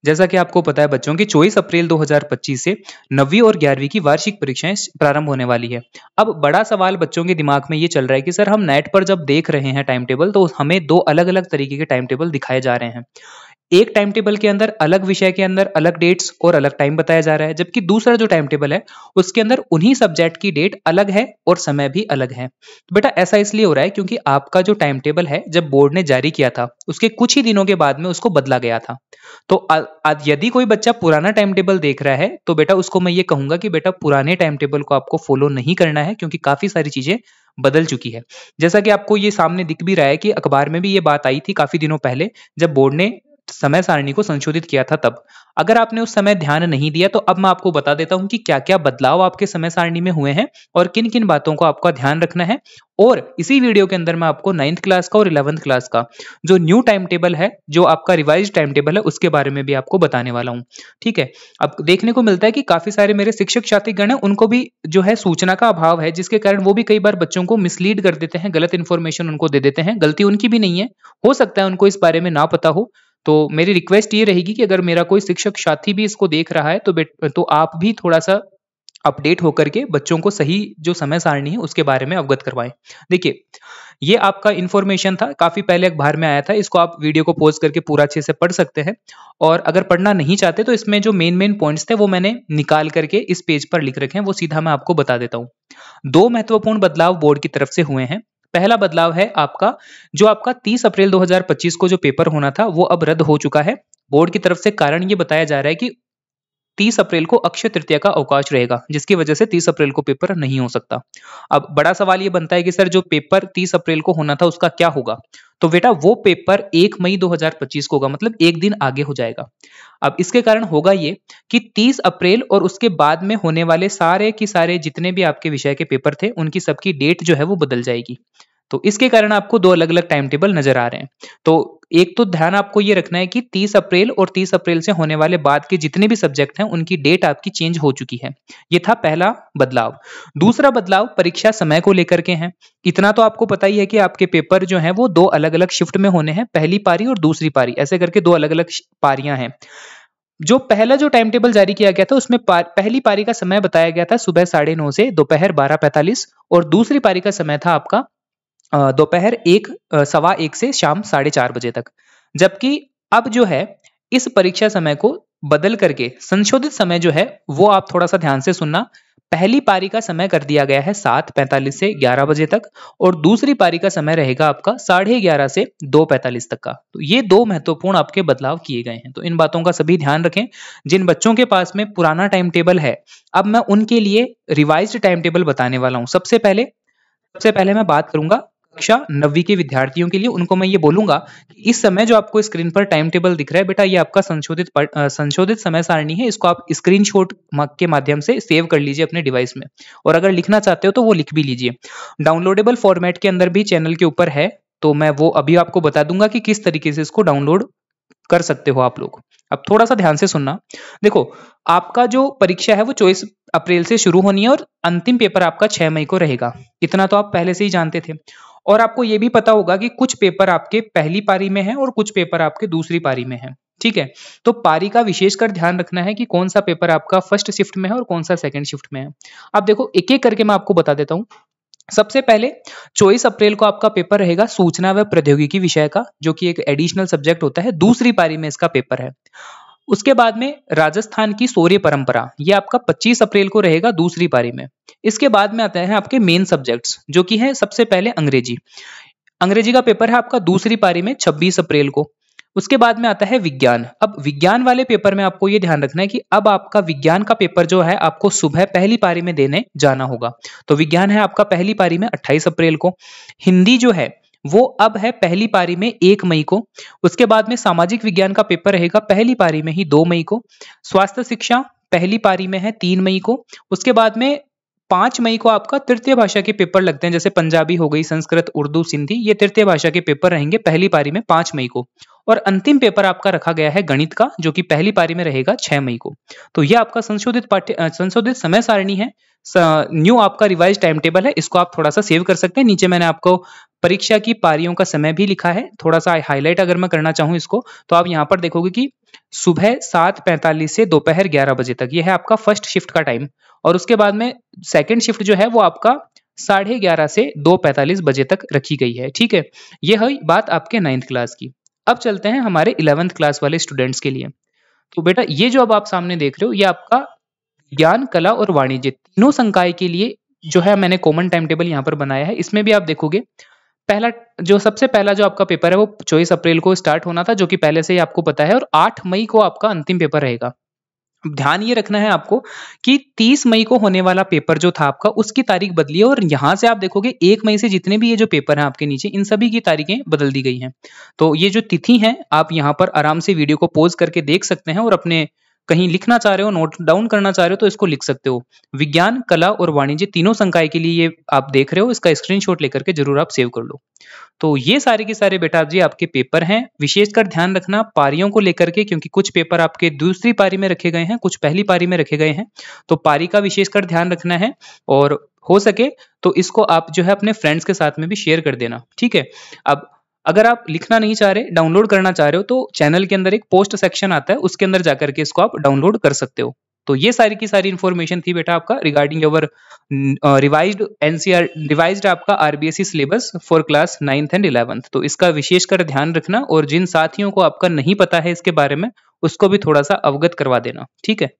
जैसा कि आपको पता है बच्चों की 24 अप्रैल 2025 से 9वीं और 11वीं की वार्षिक परीक्षाएं प्रारंभ होने वाली है। अब बड़ा सवाल बच्चों के दिमाग में ये चल रहा है कि सर हम नेट पर जब देख रहे हैं टाइम टेबल तो हमें दो अलग-अलग तरीके के टाइम टेबल दिखाए जा रहे हैं। एक टाइम टेबल के अंदर अलग विषय के अंदर अलग डेट्स और अलग टाइम बताया जा रहा है, जबकि दूसरा जो टाइम टेबल है उसके अंदर उन्हीं सब्जेक्ट की डेट अलग है और समय भी अलग है। तो बेटा ऐसा इसलिए हो रहा है क्योंकि आपका जो टाइम टेबल है जब बोर्ड ने जारी किया था उसके कुछ ही दिनों के बाद में उसको बदला गया था। तो यदि कोई बच्चा पुराना टाइम टेबल देख रहा है तो बेटा उसको मैं ये कहूंगा कि बेटा पुराने टाइम टेबल को आपको फॉलो नहीं करना है, क्योंकि काफी सारी चीजें बदल चुकी है। जैसा कि आपको ये सामने दिख भी रहा है कि अखबार में भी ये बात आई थी काफी दिनों पहले जब बोर्ड ने समय सारणी को संशोधित किया था तब। अगर आपने उस समय ध्यान नहीं दिया तो अब मैं आपको बता देता हूं कि क्या क्या बदलाव आपके समय सारणी में हुए हैं और किन किन बातों को आपका ध्यान रखना है। और इसी वीडियो के अंदर मैं आपको 9th क्लास का और 11th क्लास का जो न्यू टाइम टेबल है, जो आपका रिवाइज टाइम टेबल है, उसके बारे में भी आपको बताने वाला हूं। ठीक है। अब देखने को मिलता है कि काफी सारे मेरे शिक्षक साथीगण हैं उनको भी जो है सूचना का अभाव है, जिसके कारण वो भी कई बार बच्चों को मिसलीड कर देते हैं, गलत इंफॉर्मेशन उनको दे देते हैं। गलती उनकी भी नहीं है, हो सकता है उनको इस बारे में ना पता हो। तो मेरी रिक्वेस्ट ये रहेगी कि अगर मेरा कोई शिक्षक साथी भी इसको देख रहा है तो आप भी थोड़ा सा अपडेट होकर के बच्चों को सही जो समय सारणी है उसके बारे में अवगत करवाएं। देखिए, ये आपका इंफॉर्मेशन था, काफी पहले अखबार में आया था, इसको आप वीडियो को पॉज करके पूरा अच्छे से पढ़ सकते हैं। और अगर पढ़ना नहीं चाहते तो इसमें जो मेन पॉइंट्स थे वो मैंने निकाल करके इस पेज पर लिख रखे हैं, वो सीधा मैं आपको बता देता हूँ। दो महत्वपूर्ण बदलाव बोर्ड की तरफ से हुए हैं। पहला बदलाव है आपका जो आपका 30 अप्रैल 2025 को जो पेपर होना था वो अब रद्द हो चुका है। बोर्ड की तरफ से कारण ये बताया जा रहा है कि 30 अप्रैल को अक्षय तृतीया का अवकाश रहेगा, जिसकी वजह से 30 अप्रैल को पेपर नहीं हो सकता। अब बड़ा सवाल ये बनता है कि सर जो पेपर 30 अप्रैल को होना था उसका क्या होगा? तो बेटा वो पेपर 1 मई 2025 को होगा, मतलब एक दिन आगे हो जाएगा। अब इसके कारण होगा ये कि 30 अप्रैल और उसके बाद में होने वाले सारे की सारे जितने भी आपके विषय के पेपर थे उनकी सबकी डेट जो है वो बदल जाएगी। तो इसके कारण आपको दो अलग-अलग टाइम टेबल नजर आ रहे हैं। तो एक तो ध्यान आपको ये रखना है कि 30 अप्रैल और 30 अप्रैल से होने वाले बाद के जितने भी सब्जेक्ट हैं उनकी डेट आपकी चेंज हो चुकी है। ये था पहला बदलाव। दूसरा बदलाव परीक्षा समय को लेकर के हैं। इतना तो आपको पता ही है कि आपके पेपर जो हैं वो दो अलग-अलग शिफ्ट में होने हैं, पहली पारी और दूसरी पारी, ऐसे करके दो अलग-अलग पारियां हैं। जो पहला जो टाइम टेबल जारी किया गया था उसमें पहली पारी का समय बताया गया था सुबह 9:30 से दोपहर 12:45 और दूसरी पारी का समय था आपका दोपहर सवा एक से शाम 4:30 बजे तक। जबकि अब जो है इस परीक्षा समय को बदल करके संशोधित समय जो है वो आप थोड़ा सा ध्यान से सुनना। पहली पारी का समय कर दिया गया है 7:45 से 11 बजे तक और दूसरी पारी का समय रहेगा आपका 11:30 से 2:45 तक का। तो ये दो महत्वपूर्ण आपके बदलाव किए गए हैं, तो इन बातों का सभी ध्यान रखें। जिन बच्चों के पास में पुराना टाइम टेबल है अब मैं उनके लिए रिवाइज्ड टाइम टेबल बताने वाला हूं। सबसे पहले मैं बात करूंगा कक्षा 9वीं के विद्यार्थियों के लिए। उनको मैं ये बोलूंगा कि इस समय जो आपको स्क्रीन पर टाइम टेबल दिख रहा है बेटा, ये आपका संशोधित समय सारणी है। इसको आप स्क्रीनशॉट के माध्यम से सेव कर लीजिए अपने डिवाइस में, और अगर लिखना चाहते हो तो वो लिख भी लीजिए। डाउनलोडेबल फॉर्मेट के अंदर भी चैनल के ऊपर है, तो मैं वो अभी आपको बता दूंगा कि किस तरीके से इसको डाउनलोड कर सकते हो आप लोग। अब थोड़ा सा ध्यान से सुनना। देखो, आपका जो परीक्षा है वो 24 अप्रैल से शुरू होनी है और अंतिम पेपर आपका 6 मई को रहेगा। इतना तो आप पहले से ही जानते थे। और आपको ये भी पता होगा कि कुछ पेपर आपके पहली पारी में है और कुछ पेपर आपके दूसरी पारी में है। ठीक है। तो पारी का विशेषकर ध्यान रखना है कि कौन सा पेपर आपका फर्स्ट शिफ्ट में है और कौन सा सेकंड शिफ्ट में है। अब देखो, एक एक करके मैं आपको बता देता हूं। सबसे पहले 24 अप्रैल को आपका पेपर रहेगा सूचना व प्रौद्योगिकी विषय का, जो कि एक एडिशनल सब्जेक्ट होता है। दूसरी पारी में इसका पेपर है। उसके बाद में राजस्थान की शौर्य परंपरा, ये आपका 25 अप्रैल को रहेगा दूसरी पारी में। इसके बाद में आते हैं आपके मेन सब्जेक्ट्स, जो कि है सबसे पहले अंग्रेजी का पेपर है आपका दूसरी पारी में 26 अप्रैल को। उसके बाद में आता है विज्ञान। अब विज्ञान वाले पेपर में आपको यह ध्यान रखना है कि अब आपका विज्ञान का पेपर जो है आपको सुबह पहली पारी में देने जाना होगा। तो विज्ञान है आपका पहली पारी में 28 अप्रैल को। हिंदी जो है वो अब है पहली पारी में 1 मई को। उसके बाद में सामाजिक विज्ञान का पेपर रहेगा पहली पारी में ही 2 मई को। स्वास्थ्य शिक्षा पहली पारी में है 3 मई को। उसके बाद में 5 मई को आपका तृतीय भाषा के पेपर लगते हैं, जैसे पंजाबी हो गई, संस्कृत, उर्दू, सिंधी, ये तृतीय भाषा के पेपर रहेंगे पहली पारी में 5 मई को। और अंतिम पेपर आपका रखा गया है गणित का, जो कि पहली पारी में रहेगा 6 मई को। तो यह आपका संशोधित समय सारणी है। न्यू आपका रिवाइज टाइम टेबल है, इसको आप थोड़ा सा सेव कर सकते हैं। नीचे मैंने आपको परीक्षा की पारियों का समय भी लिखा है, थोड़ा सा हाईलाइट अगर मैं करना चाहूँ इसको, तो आप यहाँ पर देखोगे कि सुबह 7:45 से दोपहर 11 बजे तक ये है आपका फर्स्ट शिफ्ट का टाइम, और उसके बाद में सेकंड शिफ्ट जो है वो आपका 11:30 से 2:45 बजे तक रखी गई है। ठीक है, ये है बात आपके 9th क्लास की। अब चलते हैं हमारे 11th क्लास वाले स्टूडेंट्स के लिए। तो बेटा ये जो अब आप सामने देख रहे हो, ये आपका ज्ञान, कला और वाणिज्य तीनों संकाय के लिए जो है मैंने कॉमन टाइम टेबल यहाँ पर बनाया है। इसमें भी आप देखोगे पहला जो सबसे पहला जो आपका पेपर है वो 24 अप्रैल को स्टार्ट होना था, जो कि पहले से ही आपको पता है, और 8 मई को आपका अंतिम पेपर रहेगा। अब ध्यान ये रखना है आपको कि 30 मई को होने वाला पेपर जो था आपका, उसकी तारीख बदली है, और यहां से आप देखोगे 1 मई से जितने भी ये जो पेपर हैं आपके नीचे, इन सभी की तारीखें बदल दी गई हैं। तो ये जो तिथि है आप यहाँ पर आराम से वीडियो को पॉज करके देख सकते हैं, और अपने कहीं लिखना चाह रहे हो, नोट डाउन करना चाह रहे हो तो इसको लिख सकते हो। विज्ञान, कला और वाणिज्य तीनों संकाय के लिए ये आप देख रहे हो, इसका स्क्रीनशॉट लेकर के जरूर आप सेव कर लो। तो ये सारे के सारे बेटा जी आपके पेपर हैं। विशेषकर ध्यान रखना पारियों को लेकर के, क्योंकि कुछ पेपर आपके दूसरी पारी में रखे गए हैं, कुछ पहली पारी में रखे गए हैं, तो पारी का विशेषकर ध्यान रखना है, और हो सके तो इसको आप जो है अपने फ्रेंड्स के साथ में भी शेयर कर देना। ठीक है, अब अगर आप लिखना नहीं चाह रहे, डाउनलोड करना चाह रहे हो, तो चैनल के अंदर एक पोस्ट सेक्शन आता है, उसके अंदर जाकर के इसको आप डाउनलोड कर सकते हो। तो ये सारी की सारी इंफॉर्मेशन थी बेटा आपका regarding your revised NCR revised आपका RBSE syllabus for class 9th and 11th। तो इसका विशेषकर ध्यान रखना, और जिन साथियों को आपका नहीं पता है इसके बारे में, उसको भी थोड़ा सा अवगत करवा देना। ठीक है।